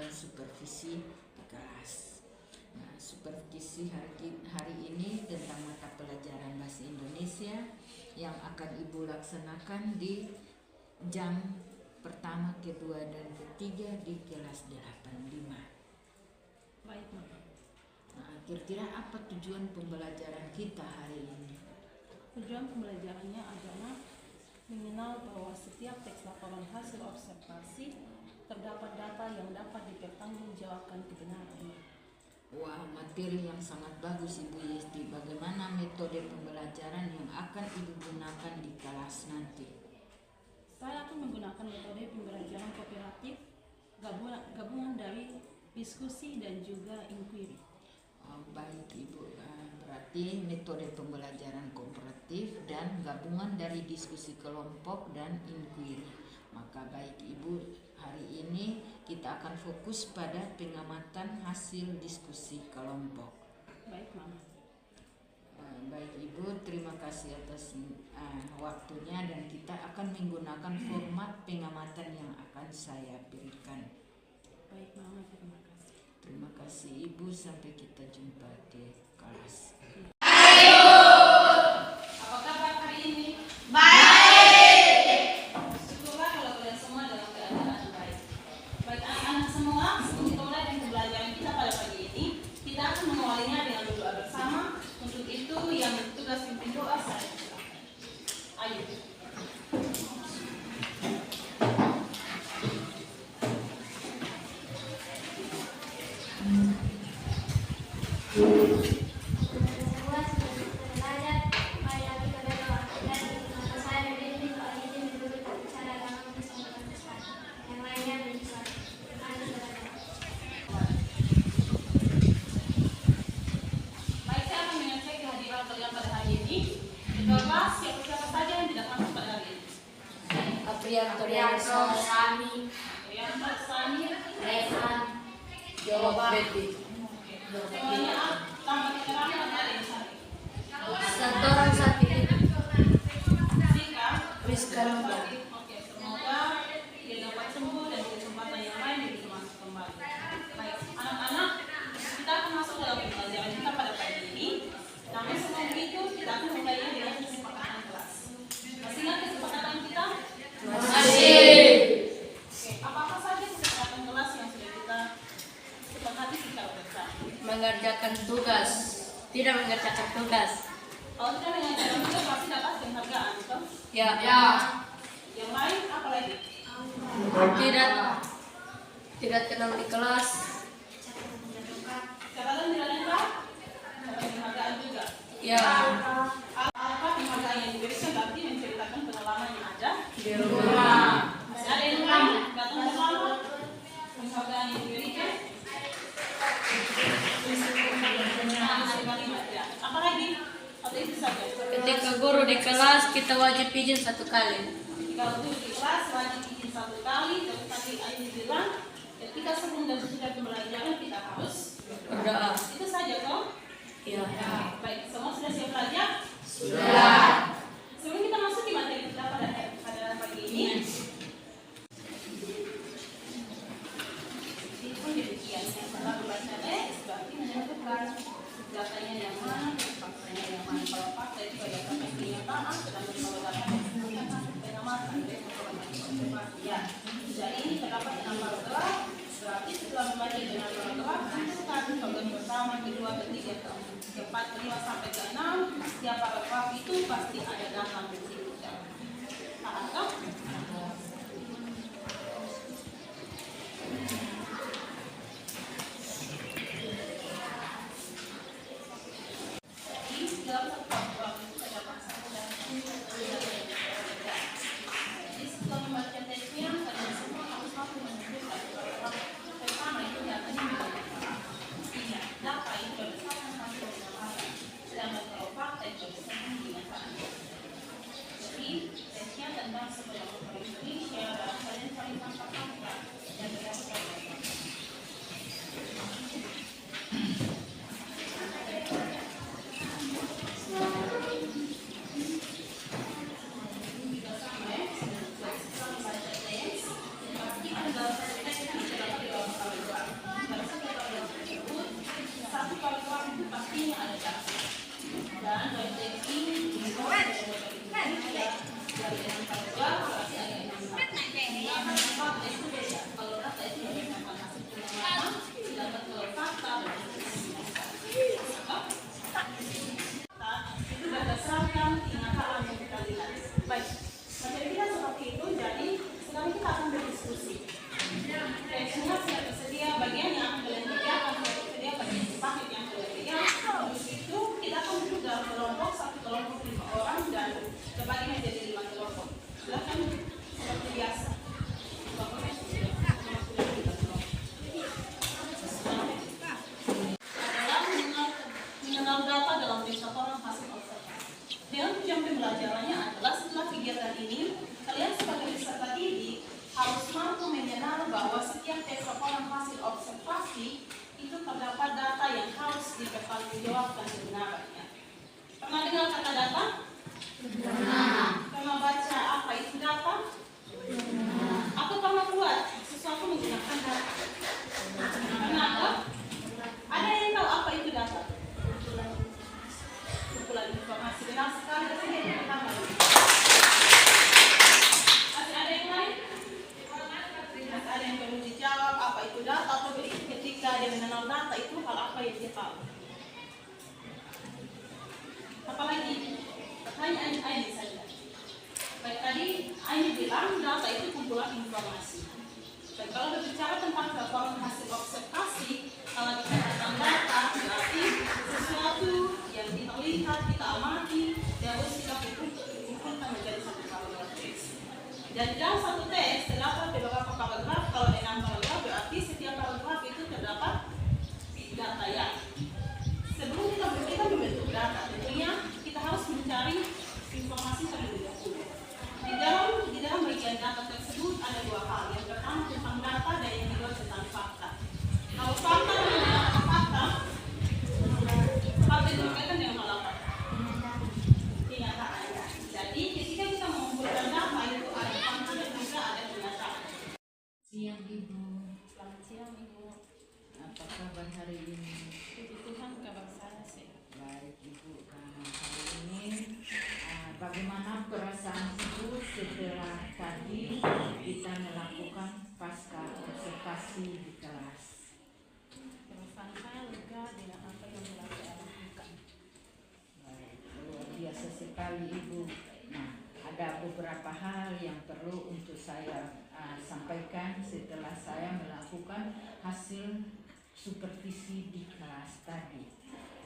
dan supervisi di kelas. Nah, supervisi hari ini tentang mata pelajaran bahasa Indonesia yang akan Ibu laksanakan di jam pertama, kedua, dan ketiga di kelas 85. Baik, Mama. Nah, kira-kira apa tujuan pembelajaran kita hari ini? Tujuan pembelajarannya adalah mengenal bahwa setiap teks laporan hasil observasi terdapat data yang dapat dipertanggungjawabkan kebenarannya. Wah, materi yang sangat bagus Ibu Yesti. Bagaimana metode pembelajaran yang akan Ibu gunakan di kelas nanti? Saya akan menggunakan metode pembelajaran kooperatif, gabungan dari diskusi dan juga inquiry. Baik Ibu, berarti metode pembelajaran kooperatif dan gabungan dari diskusi kelompok dan inquiry. Maka baik Ibu, hari ini kita akan fokus pada pengamatan hasil diskusi kelompok. Baik, Mama. Baik Ibu, terima kasih atas waktunya, dan kita akan menggunakan format pengamatan yang akan saya berikan. Baik, Mama, terima kasih. Terima kasih Ibu, sampai kita jumpa di kelas. Apa kabar hari ini? Baik. Syukurlah kalau kalian semua dalam keadaan baik. Baik anak-anak semua, sebelum kita mulai dengan pembelajaran kita pada pagi ini, kita akan mengawalinya dengan berdoa bersama. Untuk itu yang bertugas pimpin doa saya silakan. Ayo. Sani, Rehan, Jawa Betty. Setoran Sakti, Rizka Lomba. Semoga dia dapat sembuh dan di kesempatan yang lain dia bisa masuk kembali. Baik, anak-anak, kita akan masuk dalam pembelajaran kita pada pagi ini. Namun sebelum itu kita akan mulainya dengan kesepakatan kelas. Masih ingat kesepakatan kita? Masih. Apa-apa saja kesepakatan kelas yang sudah kita sepakati secara bersama? Mengerjakan tugas, tidak mengerjakan tugas. Kalau tidak mengerjakan tugas pasti dapat penghargaan, betul? Ya. Yang lain apa lagi? Tidak tenang di kelas. Catatan tidak lengkap? Dapat penghargaan juga. Ya. Apa penghargaan yang diberikan berarti menceritakan pengalaman yang ada Di rumah. masih ada yang lain datang bersama penghargaan yang diberikan. Apa lagi? Atau itu saja? Ketika guru di kelas, kita wajib izin 1 kali. Kalau guru di kelas wajib izin 1 kali. Terus tadi Aini bilang ketika sebelum dan sesudah pembelajaran kita harus Berdoa. itu saja toh? Ya. Baik, semua sudah siap belajar? Sudah. Sebelum kita masuk di materi kita pada pagi ini, itu demikian. Yang pertama baca teks berarti menentukan datanya yang mana, faktanya yang mana. Kalau fakta itu ada kata kenyataan, sedangkan kalau data itu bukan hasil pengamatan dari observasi. Ya, jadi ini terdapat 6 paragraf. Berarti setelah membaca dengan paragraf, tentukan bagian pertama, kedua, ketiga, keempat, kelima sampai ke-6. Setiap paragraf itu pasti ada data menunjukkan. Paham tak? Jadi dalam satu paragraf itu ada pasal dan jadi setelah membaca teksnya, kalian semua harus mampu menunjukkan paragraf pertama itu datanya bagaimana. Ingat, data itu berdasarkan hasil pengamatan. Sedangkan kalau fakta itu berdasarkan kenyataan. observasi itu terdapat data yang harus dipertanggungjawabkan kebenarannya. Pernah dengar kata data? Pernah baca apa itu data? Atau pernah buat sesuatu menggunakan data? Pernah tak? Ada yang tahu apa itu data? Kumpulan informasi. Benar sekali. Masih ada yang lain? Masih ada yang perlu dijawab apa itu data, atau ketika dia mengenal data itu hal apa yang dia tahu? Apalagi pertanyaan Aini saja. Baik, tadi Aini bilang data itu kumpulan informasi. Dan kalau berbicara tentang laporan hasil observasi, kalau dikatakan data berarti sesuatu yang kita lihat, kita amati, dan harus kita kumpulkan menjadi satu paragraf teks. Dan dalam satu teks terdapat beberapa paragraf. Kalau 6 paragraf berarti setiap paragraf itu terdapat data ya. Sebelum kita membentuk data, tentunya kita harus mencari informasi terlebih dahulu. Di dalam bagian data tersebut ada dua hal. Yang pertama tentang data dan yang kedua tentang fakta. Kalau fakta dan fakta berkaitan dengan hal apa? Kenyataan. Jadi ketika kita mengumpulkan data itu ada fakta dan juga ada kenyataan. Siang Ibu, Selamat siang Ibu. apa kabar hari ini? Puji Tuhan, kabar saya sehat. Baik Ibu, hari ini bagaimana perasaan Ibu setelah tadi kita melakukan pasca observasi di kelas? Perasaan saya lega dengan apa yang telah saya lakukan. Baik, luar biasa sekali Ibu. Nah, ada beberapa hal yang perlu untuk saya sampaikan setelah saya melakukan hasil supervisi di kelas tadi.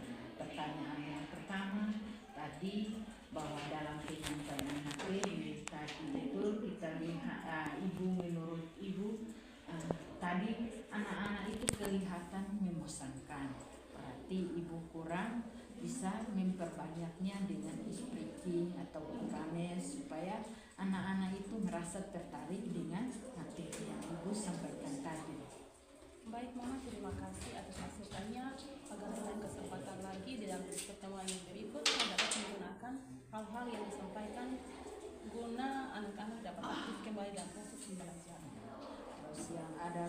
Nah, pertanyaan yang pertama tadi bahwa dalam penyampaian materi tadi itu kita lihat Ibu, menurut Ibu tadi anak-anak itu kelihatan membosankan. Berarti Ibu kurang bisa memperbanyaknya dengan speaking atau UKM supaya anak-anak itu merasa tertarik dengan materi yang Ibu sampaikan tadi. Baik Mama, terima kasih atas masukannya. Agar lain kesempatan lagi di dalam pertemuan yang berikut saya dapat menggunakan hal-hal yang disampaikan guna anak-anak dapat aktif kembali dalam proses pembelajaran. Terus yang ada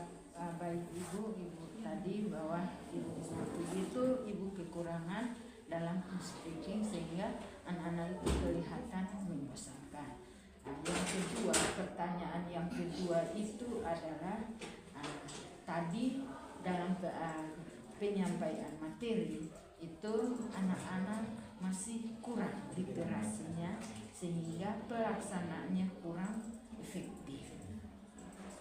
baik Ibu tadi bahwa Ibu mengerti itu Ibu kekurangan dalam speaking sehingga anak-anak itu kelihatan membosankan. Nah, yang kedua, pertanyaan yang kedua itu adalah tadi dalam penyampaian materi itu anak-anak masih kurang literasinya sehingga pelaksanaannya kurang efektif.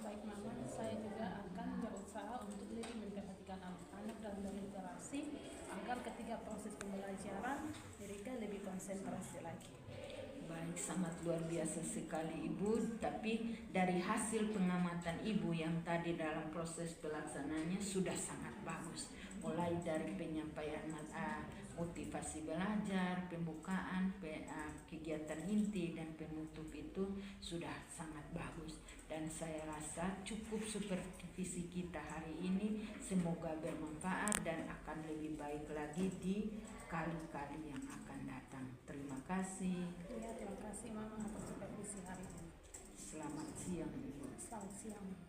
Baik Mama, saya juga akan berusaha untuk lebih memperhatikan anak-anak dalam berliterasi agar ketika proses pembelajaran mereka lebih konsentrasi lagi. Baik, sangat luar biasa sekali Ibu. Tapi dari hasil pengamatan Ibu yang tadi dalam proses pelaksanaannya sudah sangat bagus. Mulai dari penyampaian motivasi belajar, pembukaan, kegiatan inti dan penutup itu sudah sangat bagus. Dan saya rasa cukup supervisi kita hari ini. Semoga bermanfaat dan akan lebih baik lagi di kali-kali yang akan datang. Terima kasih. Ya, terima kasih Mama atas supervisi hari ini. Selamat siang Ibu. Selamat siang.